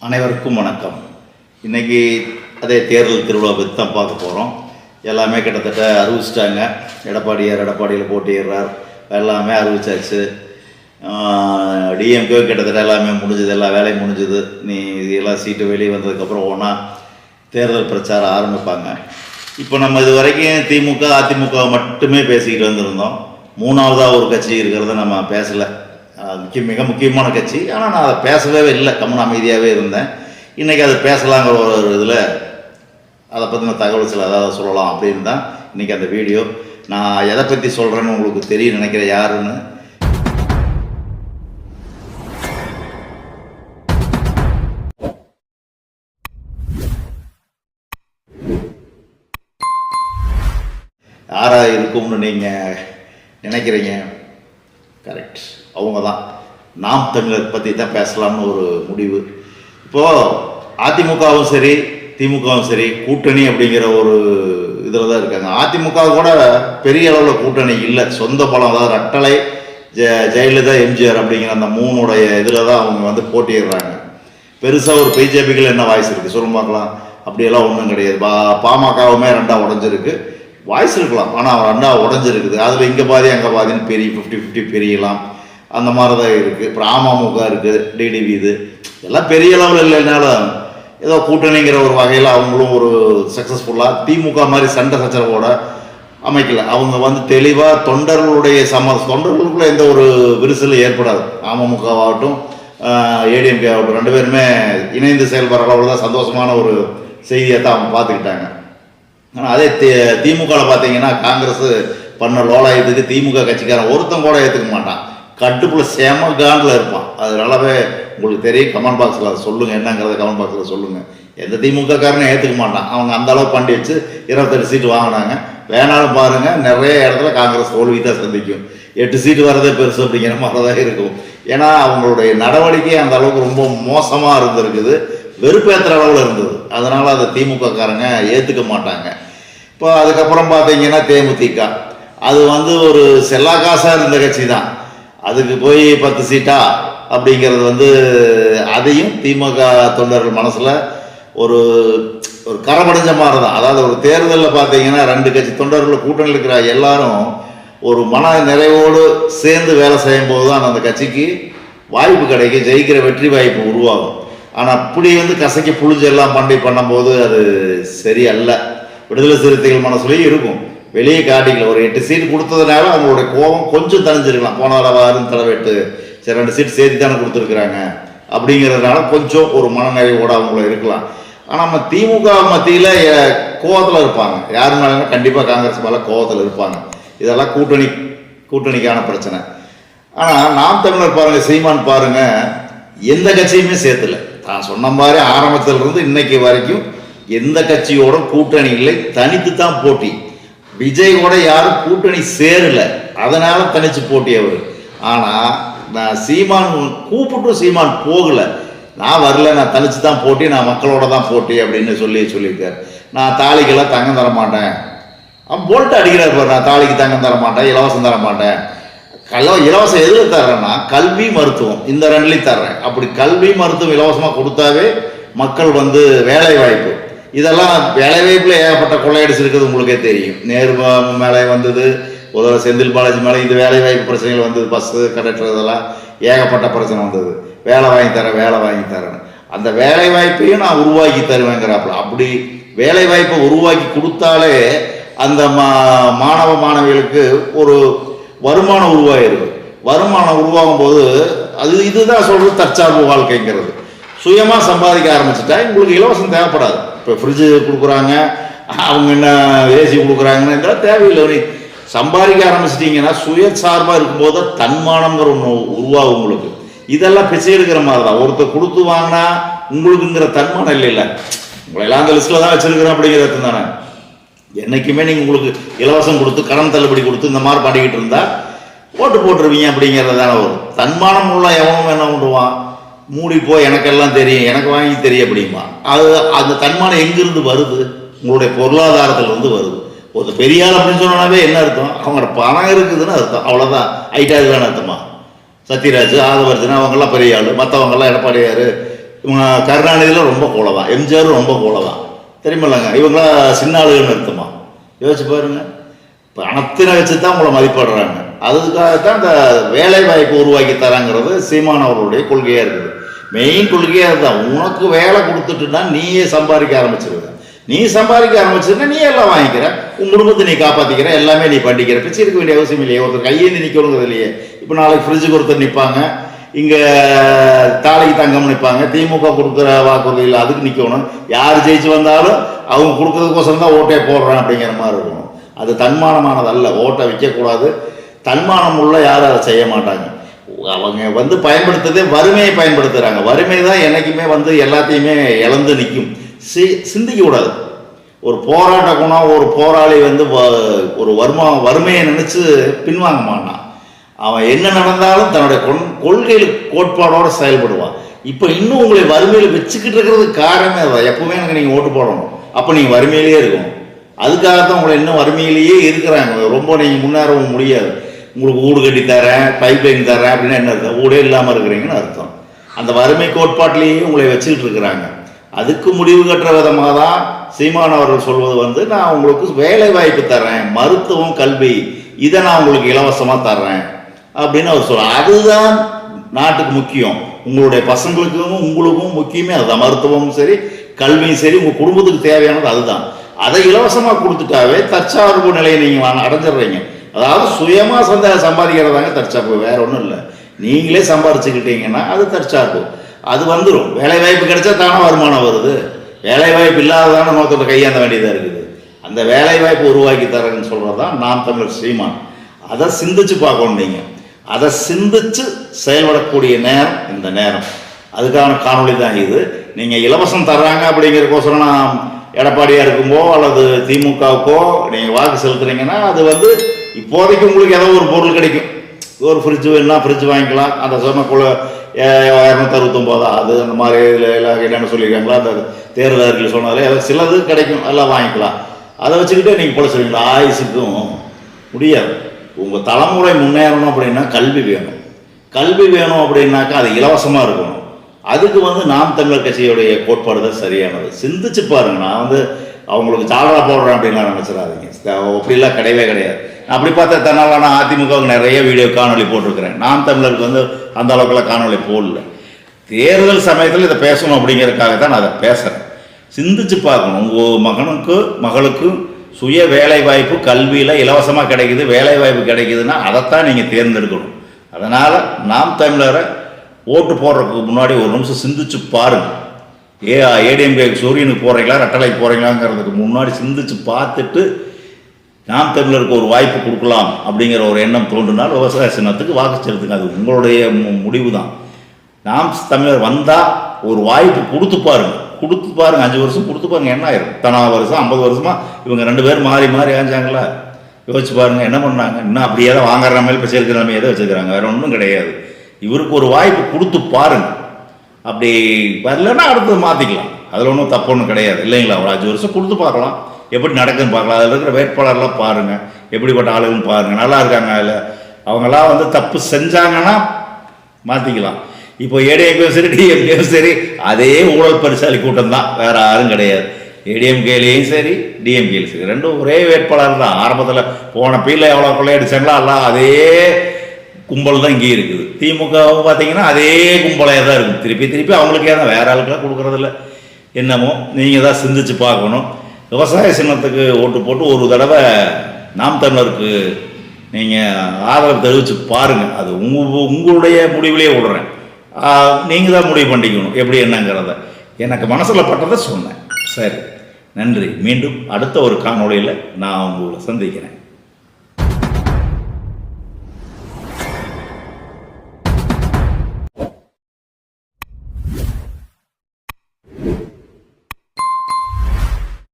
அனைவருக்கும் வணக்கம். இன்றைக்கி அதே தேர்தல் திருவிழா பற்றி தான் பார்க்க போகிறோம். எல்லாமே கிட்டத்தட்ட அறிவிச்சிட்டாங்க. எடப்பாடியில் போட்டியிடுறார், எல்லாமே அறிவிச்சாச்சு. டிஎம்கே கிட்டத்தட்ட எல்லாமே முடிஞ்சுது, எல்லா வேலையும் முடிஞ்சுது. நீ எல்லாம் சீட்டு வெளியே வந்ததுக்கப்புறம் ஒன்றா தேர்தல் பிரச்சாரம் ஆரம்பிப்பாங்க. இப்போ நம்ம இது வரைக்கும் திமுக அதிமுக மட்டுமே பேசிக்கிட்டு வந்திருந்தோம். மூணாவதாக ஒரு கட்சி இருக்கிறத நம்ம பேசலை. மிக முக்கியமான கட்சி. ஆனால் நான் அதை பேசவே இல்லை, கம்மன் அமைதியாகவே இருந்தேன். இன்றைக்கி அதை பேசலாங்கிற ஒரு இதில் அதை பற்றின தகவல் சில அதாவது சொல்லலாம் அப்படின்னு தான் இன்றைக்கி அந்த வீடியோ. நான் எதை பற்றி சொல்கிறேன்னு உங்களுக்கு தெரியும் நினைக்கிறேன் யாருன்னு. யாராக இருக்கும்னு நீங்கள் நினைக்கிறீங்க? கரெக்ட், அவங்க தான். நாம் தமிழர் பற்றி தான் பேசலாம்னு ஒரு முடிவு. இப்போது அதிமுகவும் சரி திமுகவும் சரி கூட்டணி அப்படிங்கிற ஒரு இதில் தான் இருக்காங்க. அதிமுக கூட பெரிய அளவில் கூட்டணி இல்லை, சொந்த பலம். அதாவது ரட்டளை, ஜெயலலிதா, எம்ஜிஆர் அப்படிங்கிற அந்த மூணுடைய இதில் தான் அவங்க போட்டிடுறாங்க. பெருசாக ஒரு பிஜேபிகள் என்ன வாய்ஸ் இருக்குது சொல்ல பார்க்கலாம்? அப்படியெல்லாம் ஒன்றும் கிடையாது. பாமகவுமே ரெண்டாக உடஞ்சிருக்கு, வாய்ஸ் இருக்கலாம், ஆனால் ரெண்டாக உடஞ்சிருக்குது. அதில் இங்கே பாதி அங்கே பாதின்னு பெரிய 50-50 பெரியலாம், அந்த மாதிரி தான் இருக்குது. அப்புறம் அமமுக இருக்குது, டிடிவி, இது எல்லாம் பெரிய அளவில் இல்லைனாலும் ஏதோ கூட்டணிங்கிற ஒரு வகையில் அவங்களும் ஒரு சக்ஸஸ்ஃபுல்லாக திமுக மாதிரி சண்டை சச்சரவோட அமைக்கல. அவங்க தெளிவாக தொண்டர்களுடைய தொண்டர்களுக்குள்ள எந்த ஒரு விரிசலும் ஏற்படாது. அமமுகவாகட்டும் ஏடிஎம்கே ஆகட்டும், ரெண்டு பேருமே இணைந்து செயல்படுற அளவில் தான் சந்தோஷமான ஒரு செய்தியை தான் அவங்க பார்த்துக்கிட்டாங்க. ஆனால் அதே திமுகவில் பார்த்தீங்கன்னா காங்கிரஸ் பண்ண லோலாயத்துக்கு திமுக கட்சிக்காரன் ஒருத்தன் கூட ஏற்றுக்க மாட்டான். கட்டுக்குள்ள செம காண்டில் இருப்பான். அதனாலவே உங்களுக்கு தெரியும். கமெண்ட் பாக்ஸில் அதை சொல்லுங்கள், என்னங்கிறத கமெண்ட் பாக்ஸில் சொல்லுங்கள். எந்த திமுக காரனும் ஏற்றுக்க மாட்டான். அவங்க அந்த அளவு பண்ணி வச்சு 28 சீட்டு வாங்கினாங்க. வேணாலும் பாருங்கள், நிறைய இடத்துல காங்கிரஸ் தோல்வி தான் சந்திக்கும். 8 சீட்டு வரதே பெருசு அப்படிங்கிற மாதிரி தான் இருக்கும். ஏன்னா அவங்களுடைய நடவடிக்கை அந்த அளவுக்கு ரொம்ப மோசமாக இருந்திருக்குது, வெறுப்பேற்றுற அளவில் இருந்தது. அதனால் அதை திமுக காரங்க ஏற்றுக்க மாட்டாங்க. இப்போ அதுக்கப்புறம் பார்த்தீங்கன்னா தேமுதிக, அது ஒரு செல்லா காசாக இருந்த கட்சி தான். அதுக்கு போய் 10 சீட்டா அப்படிங்கிறது அதையும் திமுக தொண்டர்கள் மனசில் ஒரு ஒரு கரமடைஞ்ச மாதிரி தான். அதாவது ஒரு தேர்தலில் பார்த்தீங்கன்னா 2 கட்சி தொண்டர்கள் கூட்டணியில் இருக்கிற எல்லாரும் ஒரு மன நிறைவோடு சேர்ந்து வேலை செய்யும் போது தான் அந்த கட்சிக்கு வாய்ப்பு கிடைக்கும், ஜெயிக்கிற வெற்றி வாய்ப்பு உருவாகும். ஆனால் அப்படி கசக்கி புளிஞ்சு எல்லாம் பண்ணும்போது அது சரியல்ல. விடுதலை சிறுத்தைகள் மனசுலையும் இருக்கும், வெளியே காட்டிக்கல. ஒரு 8 சீட்டு கொடுத்ததுனால அவங்களுடைய கோபம் கொஞ்சம் தணிஞ்சிருக்கலாம். போன தடவை தலைவெட்டு சரி 2 சீட்டு சேர்த்து தானே கொடுத்துருக்குறாங்க அப்படிங்கிறதுனால கொஞ்சம் ஒரு மனநிறைவோடு அவங்கள இருக்கலாம். ஆனால் நம்ம திமுக மத்தியில் கோவத்தில் இருப்பாங்க. யாரு மேலே கண்டிப்பாக காங்கிரஸ் மேலே கோவத்தில் இருப்பாங்க. இதெல்லாம் கூட்டணிக்கான பிரச்சனை. ஆனால் நாம் தமிழர் பாருங்கள், சீமான் பாருங்கள், எந்த கட்சியுமே சேர்த்துல. தான் சொன்ன மாதிரி ஆரம்பத்திலிருந்து இன்னைக்கு வரைக்கும் எந்த கட்சியோட கூட்டணி இல்லை, தனித்து தான் போட்டி. விஜய் கூட யாரும் கூட்டணி சேரல, அதனால தனிச்சு போட்டி அவர். ஆனால் நான் சீமான் கூப்பிட்டும் சீமான் போகல, நான் வரல, நான் தனிச்சு தான் போட்டி, நான் மக்களோட தான் போட்டி அப்படின்னு சொல்லியிருக்காரு. நான் தாலிக்கெல்லாம் தங்கம் தர மாட்டேன், அவன் போல்ட்டு அடிக்கிறார் பாரு. நான் தாலிக்கு தங்கம் தர மாட்டேன், இலவசம் தர மாட்டேன். இலவசம் எதில் தர்றேன்னா கல்வி மருத்துவம், இந்த 2லையும் தர்றேன். அப்படி கல்வி மருத்துவம் இலவசமாக கொடுத்தாவே மக்கள் வேலை வாய்ப்பு, இதெல்லாம் வேலை வாய்ப்பில் ஏகப்பட்ட கொள்ளையடிச்சிருக்கிறது உங்களுக்கே தெரியும். நேரு மேலே வந்தது, உதவ செந்தில் பாலாஜி மேலே இது வேலை வாய்ப்பு பிரச்சனைகள் வந்தது. பஸ்ஸு கண்டக்டர் இதெல்லாம் ஏகப்பட்ட பிரச்சனை வந்தது. வேலை வாங்கி தரேன். அந்த வேலை வாய்ப்பையும் நான் உருவாக்கி தருவேங்கிறாப்புல. அப்படி வேலை வாய்ப்பை உருவாக்கி கொடுத்தாலே அந்த மாணவ மாணவிகளுக்கு ஒரு வருமானம் உருவாகிருக்கு. வருமானம் உருவாகும் போது இதுதான் சொல்கிறது தற்சார்பு வாழ்க்கைங்கிறது. சுயமாக சம்பாதிக்க ஆரம்பிச்சுட்டா உங்களுக்கு இலவசம் தேவைப்படாது. இப்போ ஃப்ரிட்ஜு கொடுக்குறாங்க, அவங்க என்ன ஏசி கொடுக்குறாங்கன்னு இதெல்லாம் தேவையில்லை. சம்பாதிக்க ஆரம்பிச்சிட்டிங்கன்னா சுயசார்பாக இருக்கும்போது தன்மானங்கிற ஒன்று உருவாகும் உங்களுக்கு. இதெல்லாம் பிச்சை எடுக்கிற மாதிரி தான். ஒருத்தர் கொடுத்து வாங்கினா உங்களுக்குங்கிற தன்மானம் இல்லை. உங்களை எல்லாம் அந்த லிஸ்ட்டில் தான் வச்சுருக்கிறேன் அப்படிங்கிறது தானே. என்றைக்குமே நீங்கள் உங்களுக்கு இலவசம் கொடுத்து கடன் தள்ளுபடி கொடுத்து இந்த மாதிரி பண்ணிக்கிட்டு இருந்தால் ஓட்டு போட்டுருவீங்க அப்படிங்கிறது தானே வரும். தன்மானம் உள்ள எவனும் என்ன பண்ணுவான், மூடி போய் எனக்கெல்லாம் தெரியும், எனக்கு வாங்கி தெரியும் அப்படிமா. அந்த தன்மானம் எங்கிருந்து வருது? உங்களுடைய பொருளாதாரத்திலிருந்து வருது. ஒரு பெரிய ஆள் அப்படின்னு சொன்னாவே என்ன அர்த்தம்? அவங்களோட பணம் இருக்குதுன்னு அர்த்தம், அவ்வளோதான். ஐட்டாதுதானே அர்த்தமா? சத்யராஜ், ஆதவர்ஜன் அவங்கெல்லாம் பெரிய ஆள், மற்றவங்கெல்லாம் எடப்பாடியார், இவங்க கருணாநிதியில் ரொம்ப கோலை தான், எம்ஜிஆர் ரொம்ப கோலை தான், தெரியுமில்லங்க. இவங்களா சின்ன ஆளுகள்னு அர்த்தமா? யோசிச்சு பாருங்க. பணத்தினை வச்சு தான் உங்களை மதிப்பிடுறாங்க. அதுக்காகத்தான் இந்த வேலை வாய்ப்பு உருவாக்கி தராங்கிறது சீமான் அவர்களுடைய கொள்கையாக இருக்குது. மெயின் கொள்கையாக அதுதான். உனக்கு வேலை கொடுத்துட்டுனா நீயே சம்பாதிக்க ஆரம்பிச்சிருக்க. நீ சம்பாதிக்க ஆரம்பிச்சிருந்தா நீ எல்லாம் வாங்கிக்கிற, உன் குடும்பத்தை நீ காப்பாற்றிக்கிற, எல்லாமே நீ பண்ணிக்கிற. பிச்சை இருக்க வேண்டிய அவசியம் இல்லையே. ஒருத்தர் கையேந்தி நிற்கணுங்கிறது இல்லையே. இப்போ நாளைக்கு ஃப்ரிட்ஜுக்கு ஒருத்தர் நிற்பாங்க, இங்கே தாலைக்கு தங்கம் நிற்பாங்க, திமுக கொடுக்குற வாக்குறுதியில் அதுக்கு நிற்கணும். யார் ஜெயிச்சு வந்தாலும் அவங்க கொடுக்குறதுக்கோசரம் தான் ஓட்டே போடுறேன் அப்படிங்கிற மாதிரி இருக்கணும். அது தன்மானமானதல்ல. ஓட்டை விற்கக்கூடாது. தன்மானம் உள்ள யாரும் அதை செய்ய மாட்டாங்க. அவங்க பயன்படுத்துறதே வறுமையை பயன்படுத்துகிறாங்க. வறுமை தான் என்றைக்குமே எல்லாத்தையுமே இழந்து நிற்கும். சிந்திக்க கூடாது. ஒரு போராட்ட குணம், ஒரு போராளி ஒரு வறுமையை நினச்சி பின்வாங்க மாட்டான். அவன் என்ன நடந்தாலும் தன்னுடைய கொள்கையில் கோட்பாடோடு செயல்படுவான். இப்போ இன்னும் உங்களை வறுமையில் வச்சுக்கிட்டு இருக்கிறதுக்கு காரணமே அதான். எப்பவுமே எனக்கு நீங்கள் ஓட்டு போடணும், அப்போ நீங்கள் வறுமையிலேயே இருக்கணும். அதுக்காகத்தான் உங்களை இன்னும் வறுமையிலேயே இருக்கிறாங்க. ரொம்ப நீங்கள் முன்னேறவும் முடியாது. உங்களுக்கு வீடு கட்டி தரேன், பைப் லைன் தரேன் அப்படின்னா என்ன அர்த்தம்? வீடே இல்லாமல் இருக்கிறீங்கன்னு அர்த்தம். அந்த வறுமை கோட்பாட்டிலேயே உங்களை வச்சுக்கிட்டு இருக்கிறாங்க. அதுக்கு முடிவு கட்டுற விதமாக தான் சீமான் அவர்கள் சொல்வது நான் உங்களுக்கு வேலை வாய்ப்பு தர்றேன், மருத்துவம், கல்வி, இதை நான் உங்களுக்கு இலவசமாக தர்றேன் அப்படின்னு அவர் சொல்கிறார். அதுதான் நாட்டுக்கு முக்கியம். உங்களுடைய பசங்களுக்கும் உங்களுக்கும் முக்கியமே அதுதான். மருத்துவமும் சரி, கல்வியும் சரி, உங்கள் குடும்பத்துக்கு தேவையானது அதுதான். அதை இலவசமாக கொடுத்துட்டாவே தற்சார்பு நிலையை நீங்கள் அடைஞ்சிடுறீங்க. அதாவது சுயமாக சம்பாதிக்கிறதாங்க தற்சார்பு, வேற ஒன்றும் இல்லை. நீங்களே சம்பாதிச்சுக்கிட்டீங்கன்னா அது தற்சார்பு. அது வந்துடும். வேலை வாய்ப்பு கிடைச்சா தானே வருமானம் வருது. வேலை வாய்ப்பு இல்லாததான நோக்கத்தை கையாந்த வேண்டியதாக இருக்குது. அந்த வேலை வாய்ப்பு உருவாக்கி தரேன்னு சொல்கிறது தான் நாம் தமிழர் சீமான். அதை சிந்திச்சு பார்க்கணும். நீங்கள் அதை சிந்திச்சு செயல்படக்கூடிய நேரம் இந்த நேரம். அதுக்கான காணொலி தான் இது. நீங்கள் இலவசம் தர்றாங்க அப்படிங்கிறக்கோசரம் நான் எடப்பாடியாக இருக்கும்போ அல்லது திமுகவுக்கோ நீங்கள் வாக்கு செலுத்துறீங்கன்னா அது இப்போதைக்கு உங்களுக்கு ஏதோ ஒரு பொருள் கிடைக்கும். ஒரு ஃப்ரிட்ஜ் வேணுன்னா ஃப்ரிட்ஜ் வாங்கிக்கலாம். அந்த சொன்னக்குள்ள 269 அது அந்த மாதிரி இதில் என்னென்னு சொல்லியிருக்காங்களா, அந்த தேர்தல் அறிக்கையில் சொன்னதில் ஏதோ சிலது கிடைக்கும், எல்லாம் வாங்கிக்கலாம். அதை வச்சுக்கிட்டே நீங்கள் பொழைச்சிருவீங்களா? ஆயுசுக்கும் முடியாது. உங்கள் தலைமுறை முன்னேறணும் அப்படின்னா கல்வி வேணும். கல்வி வேணும் அப்படின்னாக்கா அது இலவசமாக இருக்கணும். அதுக்கு நாம் தமிழர் கட்சியுடைய கோட்பாடு தான் சரியானது. சிந்திச்சு பாருங்க. நான் அவங்களுக்கு சாலரா போடுறேன் அப்படின்லாம் நினச்சிடாதீங்க. அப்படிலாம் கிடையவே கிடையாது. அப்படி பார்த்தா தன்னால் நான் அதிமுகவுக்கு நிறைய வீடியோ காணொலி போட்டிருக்கிறேன். நாம் தமிழருக்கு அந்த அளவுக்குலாம் காணொலி போடல. தேர்தல் சமயத்தில் இதை பேசணும் அப்படிங்கிறதுக்காக தான் நான் அதை பேசுகிறேன். சிந்திச்சு பார்க்கணும். உங்கள் மகளுக்கும் சுய வேலை வாய்ப்பு கல்வியில் இலவசமாக கிடைக்குது, வேலை வாய்ப்பு கிடைக்குதுன்னா அதைத்தான் நீங்கள் தேர்ந்தெடுக்கணும். அதனால் நாம் தமிழரை ஓட்டு போடுறதுக்கு முன்னாடி ஒரு நிமிஷம் சிந்திச்சு பாருங்கள். ஏடிஎம்கே சூரியனுக்கு போகிறீங்களா, ரெட்டலைக்கு போகிறீங்களாங்கிறதுக்கு முன்னாடி சிந்திச்சு பார்த்துட்டு நாம் தமிழருக்கு ஒரு வாய்ப்பு கொடுக்கலாம் அப்படிங்கிற ஒரு எண்ணம் தோன்றினால் விவசாய சின்னத்துக்கு வாக்கு செலுத்துங்க. அது உங்களுடைய முடிவு தான். நாம் தமிழர் வந்தால் ஒரு வாய்ப்பு கொடுத்து பாருங்க. 5 வருஷம் கொடுத்து பாருங்க, என்ன ஆயிரும்? 10 வருஷம் 50 வருஷமாக இவங்க 2 பேரும் மாறி மாறி ஆஞ்சாங்களா? யோசிச்சு பாருங்க என்ன பண்ணாங்க. இன்னும் அப்படியே தான் வாங்குற மேலே இப்போ சேர்க்கிற மேலே எதை வச்சுருக்கிறாங்க, வேற ஒன்றும் கிடையாது. இவருக்கு ஒரு வாய்ப்பு கொடுத்து பாருங்க. அப்படி வரலன்னா அடுத்தது மாற்றிக்கலாம். அதில் ஒன்றும் தப்பு ஒன்றும் கிடையாது இல்லைங்களா? ஒரு 5 வருஷம் கொடுத்து பார்க்கலாம், எப்படி நடக்குன்னு பார்க்கலாம். அதில் இருக்கிற வேட்பாளர்லாம் பாருங்கள், எப்படிப்பட்ட ஆளுன்னு பாருங்கள், நல்லா இருக்காங்க. அதில் அவங்களாம் தப்பு செஞ்சாங்கன்னா மாற்றிக்கலாம். இப்போ ஏடிஎம்கேவும் சரி டிஎம்கேவும் சரி அதே ஊழல் பரிசாலி கூட்டம் தான், வேறு யாரும் கிடையாது. ஏடிஎம்கேலையும் சரி டிஎம்கேலையும் சரி ரெண்டும் ஒரே வேட்பாளர் தான். ஆரம்பத்தில் போன பீரில் எவ்வளோ கொள்ளையடிச்சாங்களோ எல்லாம் அதே கும்பல் தான் இங்கே இருக்குது. திமுகவும் பார்த்தீங்கன்னா அதே கும்பலையாக தான் இருக்குது. திருப்பி அவங்களுக்கே தான், வேற ஆளுக்கெல்லாம் கொடுக்குறதில்ல. என்னமோ நீங்கள் தான் சிந்திச்சு பார்க்கணும். விவசாய சின்னத்துக்கு ஓட்டு போட்டு ஒரு தடவை நாம் தமிழருக்கு நீங்கள் ஆதரவு தெரிவித்து பாருங்கள். அது உங்களுடைய முடிவிலே விடுறேன். நீங்கள் தான் முடிவு பண்ணிக்கணும் எப்படி என்னங்கிறத. எனக்கு மனசில் பட்டதை சொன்னேன். சரி, நன்றி. மீண்டும் அடுத்த ஒரு காணொளியில் நான் உங்களை சந்திக்கிறேன்.